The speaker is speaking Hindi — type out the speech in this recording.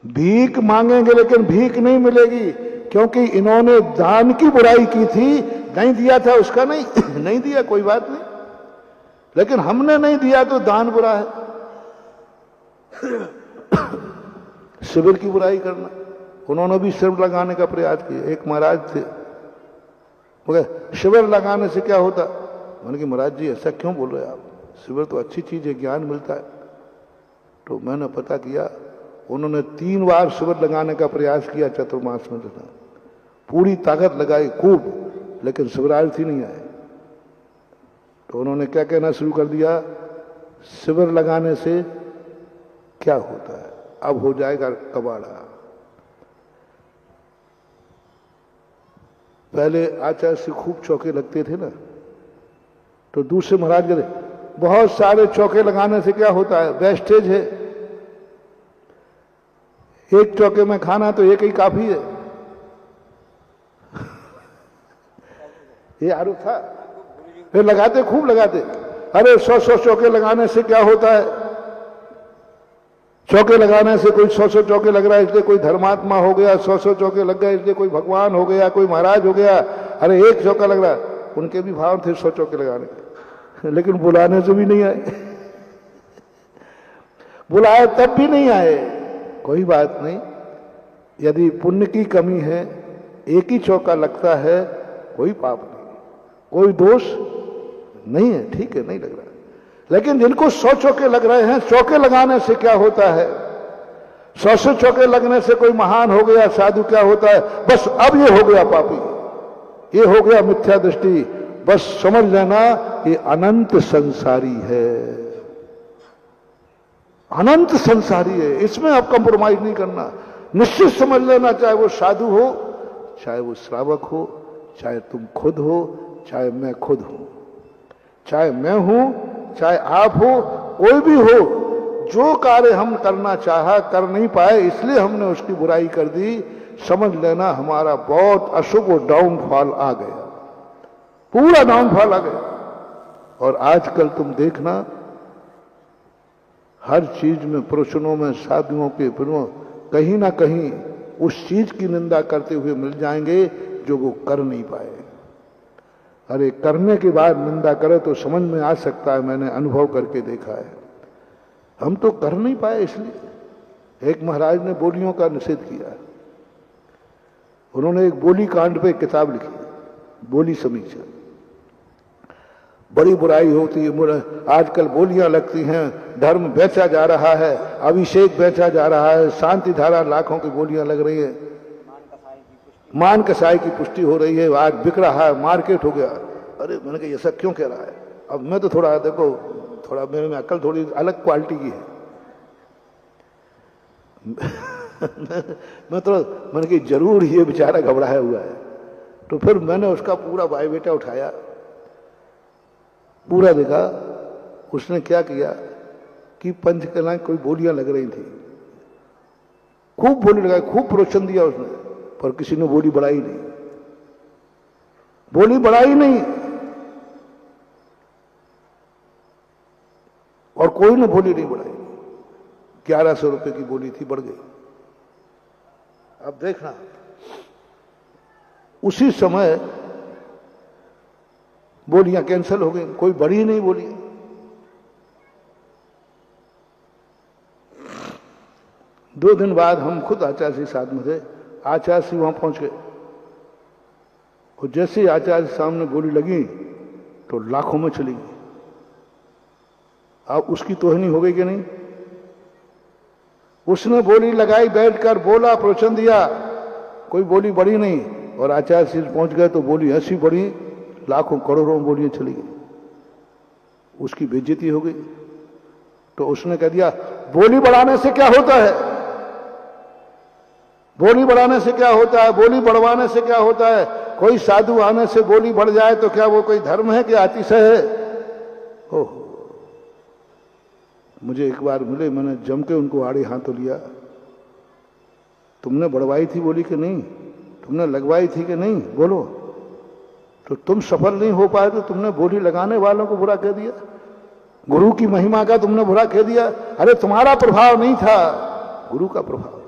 भीख मांगेंगे लेकिन भीख नहीं मिलेगी, क्योंकि इन्होंने दान की बुराई की थी, नहीं दिया था उसका नहीं नहीं दिया कोई बात नहीं, लेकिन हमने नहीं दिया तो दान बुरा है। शिविर की बुराई करना, उन्होंने भी शिविर लगाने का प्रयास किया। एक महाराज थे, बोले शिविर लगाने से क्या होता? मैंने कहा महाराज जी ऐसा क्यों बोल रहे हैं आप, शिविर तो अच्छी चीज है, ज्ञान मिलता है। तो मैंने पता किया, उन्होंने 3 बार शिविर लगाने का प्रयास किया चतुर्मास में, पूरी ताकत लगाई खूब, लेकिन शिविरार्थी नहीं आए। तो उन्होंने क्या कहना शुरू कर दिया, शिविर लगाने से क्या होता है, अब हो जाएगा कबाड़ा। पहले आचार्य से खूब चौके लगते थे ना, तो दूसरे महाराज कहते बहुत सारे चौके लगाने से क्या होता है, वेस्टेज है, एक चौके में खाना तो एक ही काफी है। ये आरोप था। फिर लगाते, खूब लगाते, अरे 100 चौके लगाने से क्या होता है, चौके लगाने से कोई 100 चौके लग रहा है इसलिए कोई धर्मात्मा हो गया, 100 चौके लग गए इसलिए कोई भगवान हो गया, कोई महाराज हो गया। अरे एक चौका लग रहा है, उनके भी भाव थे 100 चौके लगाने के, लेकिन बुलाने से भी नहीं आए। बुलाए तब भी नहीं आए। कोई बात नहीं, यदि पुण्य की कमी है, एक ही चौका लगता है, कोई पाप नहीं, कोई दोष नहीं है, ठीक है, नहीं लग रहा। लेकिन जिनको 100 चौके लग रहे हैं, चौके लगाने से क्या होता है, 100 चौके लगने से कोई महान हो गया, साधु क्या होता है, बस अब ये हो गया पापी, ये हो गया मिथ्या दृष्टि, बस समझ लेना ये अनंत संसारी है, अनंत संसारी है, इसमें आप कंप्रोमाइज नहीं करना। निश्चित समझ लेना, चाहे वो साधु हो, चाहे वो श्रावक हो, चाहे तुम खुद हो, चाहे मैं खुद हूं, चाहे मैं हूं, चाहे आप हो, कोई भी हो, जो कार्य हम करना चाहा कर नहीं पाए, इसलिए हमने उसकी बुराई कर दी, समझ लेना हमारा बहुत अशुभ डाउनफॉल आ गया, पूरा डाउनफॉल आ गया। और आजकल तुम देखना हर चीज में, प्रवचनों में, साधुओं के कहीं ना कहीं उस चीज की निंदा करते हुए मिल जाएंगे जो वो कर नहीं पाए। अरे करने के बाद निंदा करे तो समझ में आ सकता है, मैंने अनुभव करके देखा है, हम तो कर नहीं पाए। इसलिए एक महाराज ने बोलियों का निषेध किया, उन्होंने एक बोली कांड पे किताब लिखी, बोली समीक्षा। बड़ी बुराई होती है, आजकल बोलियां लगती हैं, धर्म बेचा जा रहा है, अभिषेक बेचा जा रहा है, शांति धारा लाखों की बोलियां लग रही है, मान कसाई की पुष्टि हो रही है, आज बिक रहा है, मार्केट हो गया। अरे मैंने कहा ये सब क्यों कह रहा है? अब मैं तो थोड़ा देखो, थोड़ा मेरे में अकल थोड़ी अलग क्वालिटी की है। मैंने कहा जरूर ये बेचारा घबराया हुआ है। तो फिर मैंने उसका पूरा बायोडेटा उठाया, पूरा देखा, उसने क्या किया कि पंचकला कोई बोलियां लग रही थी, खूब बोली लगाई, खूब प्रवचन दिया उसने, पर किसी ने बोली बढ़ाई नहीं, बोली बढ़ाई नहीं, और कोई ने बोली नहीं बढ़ाई। 1100 रुपए की बोली थी, बढ़ गई। अब देखना, उसी समय बोलियां कैंसिल हो गई, कोई बढ़ी नहीं बोली। दो दिन बाद हम खुद आचार्य जी साथ में थे, आचार्य जी वहां पहुंच गए, और जैसे ही आचार्य सामने बोली लगी तो लाखों में चली गई। अब उसकी तोहनी हो गई कि नहीं? उसने बोली लगाई, बैठकर बोला, प्रवचन दिया, कोई बोली बढ़ी नहीं, और आचार्य जी पहुंच गए तो बोली ऐसी बढ़ी, लाखों करोड़ों बोलियां चली गई, उसकी बेइज्जती हो गई। तो उसने कह दिया बोली बढ़ाने से क्या होता है, बोली बढ़ाने से क्या होता है, बोली बढ़वाने से क्या होता है? कोई साधु आने से बोली बढ़ जाए तो क्या वो कोई धर्म है कि अतिशय है? ओह, मुझे एक बार मिले, मैंने जम के उनको आड़े हाथों लिया, तुमने बढ़वाई थी बोली कि नहीं, तुमने लगवाई थी कि नहीं, बोलो। तो तुम सफल नहीं हो पाए तो तुमने बोली लगाने वालों को बुरा कह दिया, गुरु की महिमा का तुमने बुरा कह दिया। अरे तुम्हारा प्रभाव नहीं था, गुरु का प्रभाव।